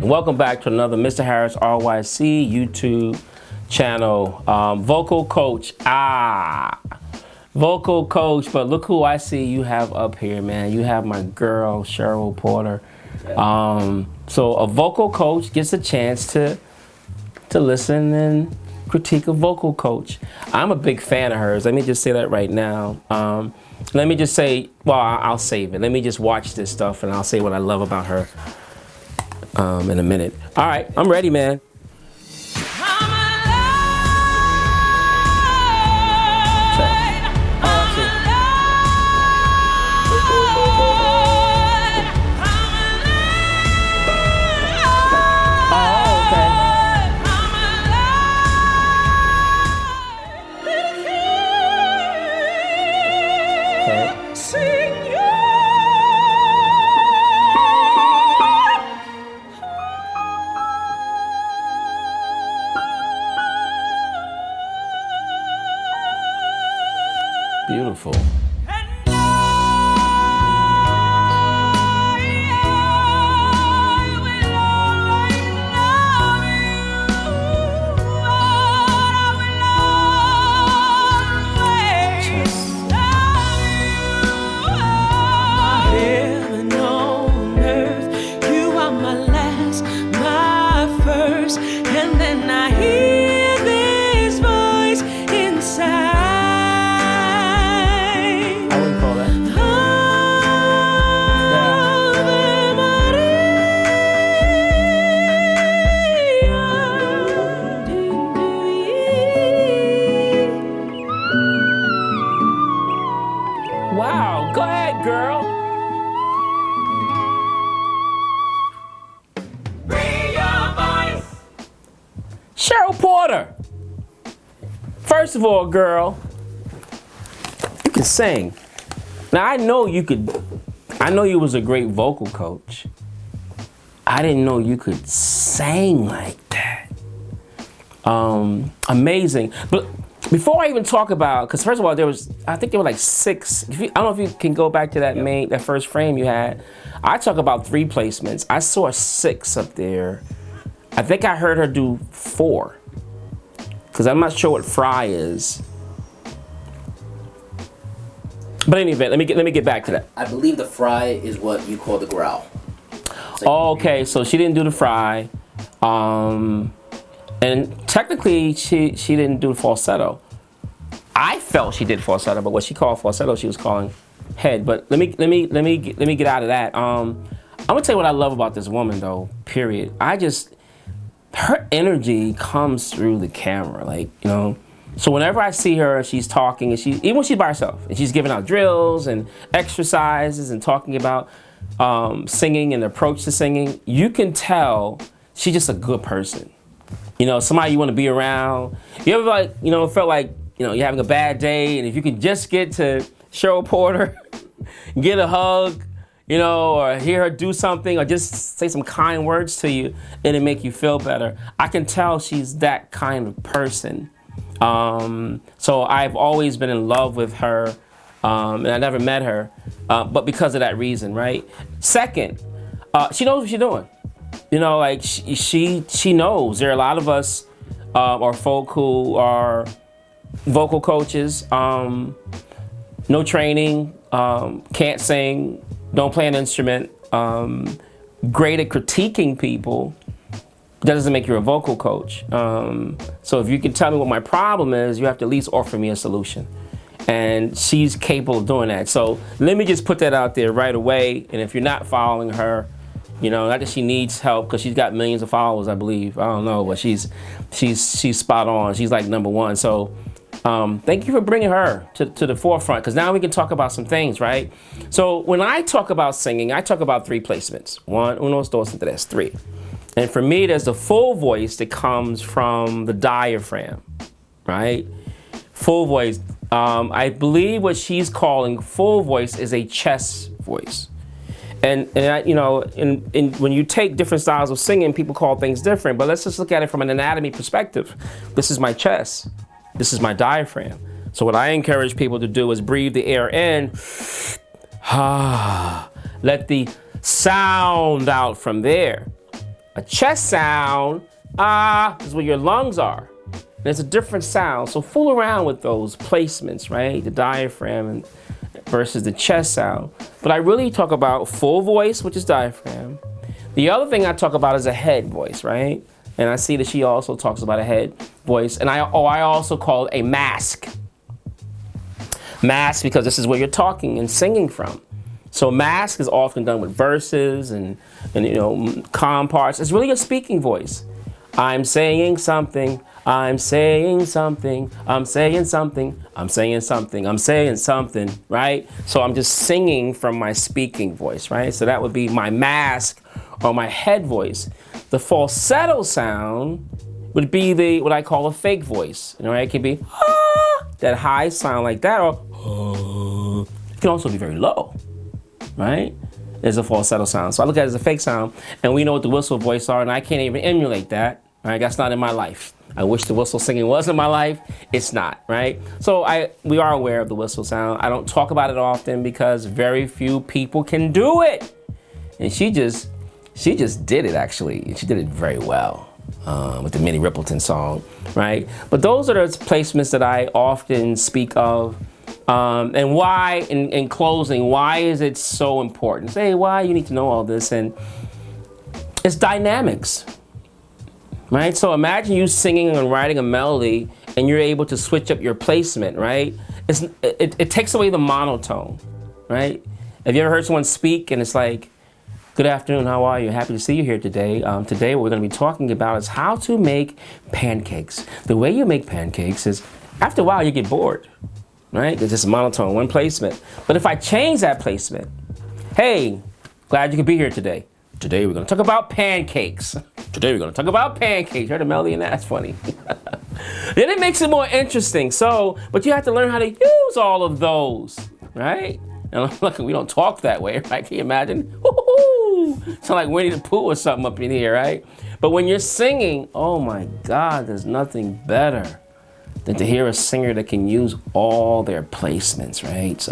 Welcome back to another Mr. Harris RYC YouTube channel. Vocal coach. Vocal coach. But look who I see you have up here, man. You have my girl, Cheryl Porter. So a vocal coach gets a chance to listen and critique a vocal coach. I'm a big fan of hers. Let me just say that right now. Let me just say, well, I'll save it. Let me just watch this stuff and I'll say what I love about her in a minute. All right, I'm ready, man. Beautiful. Wow, go ahead, girl. Bring your voice. Cheryl Porter. First of all, girl, you can sing. Now I know you was a great vocal coach. I didn't know you could sing like that. Amazing. But before I even talk about, because first of all, I think there were like 6. I don't know if you can go back to that first frame you had. I talk about 3 placements. I saw 6 up there. I think I heard her do 4, because I'm not sure what fry is. But in any event, let me get back to that. I believe the fry is what you call the growl. Oh, okay, so she didn't do the fry. And technically, she didn't do falsetto. I felt she did falsetto, but what she called falsetto, she was calling head. But let me get out of that. I'm gonna tell you what I love about this woman, though. Period. Her energy comes through the camera, like, you know. So whenever I see her, she's talking, and even when she's by herself, and she's giving out drills and exercises and talking about singing and approach to singing, you can tell she's just a good person. You know, somebody you want to be around. You ever felt like, you're having a bad day, and if you can just get to Cheryl Porter, get a hug, or hear her do something, or just say some kind words to you, it'll make you feel better. I can tell she's that kind of person. So I've always been in love with her, and I never met her, but because of that reason, right? Second, she knows what she's doing. Like she knows. There are a lot of us, or folk who are vocal coaches, no training, can't sing, don't play an instrument, great at critiquing people. That doesn't make you a vocal coach. So if you can tell me what my problem is, you have to at least offer me a solution. And she's capable of doing that. So let me just put that out there right away. And if you're not following her, not that she needs help, because she's got millions of followers, I believe. I don't know, but she's spot on. She's like #1. So thank you for bringing her to the forefront, because now we can talk about some things, right? So when I talk about singing, I talk about 3 placements. 1, 2, 3. And for me, there's the full voice that comes from the diaphragm, right? Full voice. I believe what she's calling full voice is a chest voice. And when you take different styles of singing, people call things different. But let's just look at it from an anatomy perspective. This is my chest. This is my diaphragm. So what I encourage people to do is breathe the air in. Let the sound out from there. A chest sound, ah, is where your lungs are. There's a different sound. So fool around with those placements, right? The diaphragm versus the chest sound. But I really talk about full voice, which is diaphragm. The other thing I talk about is a head voice, right? And I see that she also talks about a head voice. And I also call it a mask. Mask, because this is where you're talking and singing from. So mask is often done with verses and calm parts. It's really a speaking voice. I'm saying something, I'm saying something, I'm saying something, I'm saying something, I'm saying something, right? So I'm just singing from my speaking voice, right? So that would be my mask or my head voice. The falsetto sound would be what I call a fake voice. It can be that high sound like that, or it can also be very low, right? There's a falsetto sound. So I look at it as a fake sound, and we know what the whistle voice are, and I can't even emulate that. Right? That's not in my life. I wish the whistle singing was in my life. It's not, right? So we are aware of the whistle sound. I don't talk about it often because very few people can do it. And she just did it, actually. She did it very well with the Minnie Riperton song, right? But those are the placements that I often speak of. And why, in closing, why is it so important? Say, why you need to know all this? And it's dynamics. Right? So imagine you singing and writing a melody and you're able to switch up your placement, right? It takes away the monotone, right? Have you ever heard someone speak and it's like, good afternoon, how are you? Happy to see you here today. Today what we're going to be talking about is how to make pancakes. The way you make pancakes is, after a while you get bored, right? It's just monotone, one placement. But if I change that placement, hey, glad you could be here today. Today we're going to talk about pancakes. Today we're going to talk about pancakes. Heard a melody in that? That's funny. Then it makes it more interesting. But you have to learn how to use all of those, right? And look, we don't talk that way, right? Can you imagine? Woo-hoo! Sound like Winnie the Pooh or something up in here, right? But when you're singing, oh my God, there's nothing better than to hear a singer that can use all their placements, right?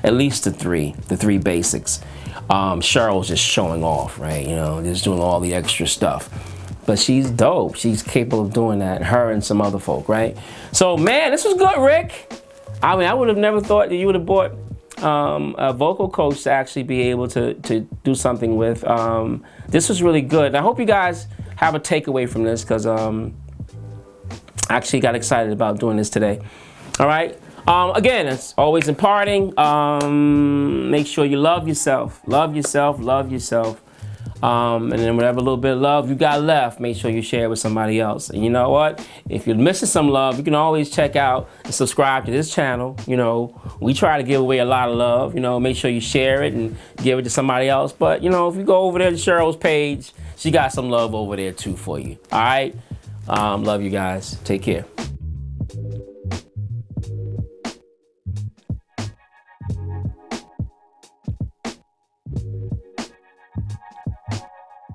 At least the three basics. Cheryl's just showing off, right? Just doing all the extra stuff. But she's dope. She's capable of doing that, her and some other folk, right? So, man, this was good, Rick. I mean, I would have never thought that you would have bought a vocal coach to actually be able to do something with. This was really good. I hope you guys have a takeaway from this, because I actually got excited about doing this today. All right. Again, it's always imparting. Make sure you love yourself. Love yourself. Love yourself. And then whatever little bit of love you got left, make sure you share it with somebody else. And you know what? If you're missing some love, you can always check out and subscribe to this channel. We try to give away a lot of love. Make sure you share it and give it to somebody else. But, if you go over there to Cheryl's page, she got some love over there too for you. All right? Love you guys. Take care.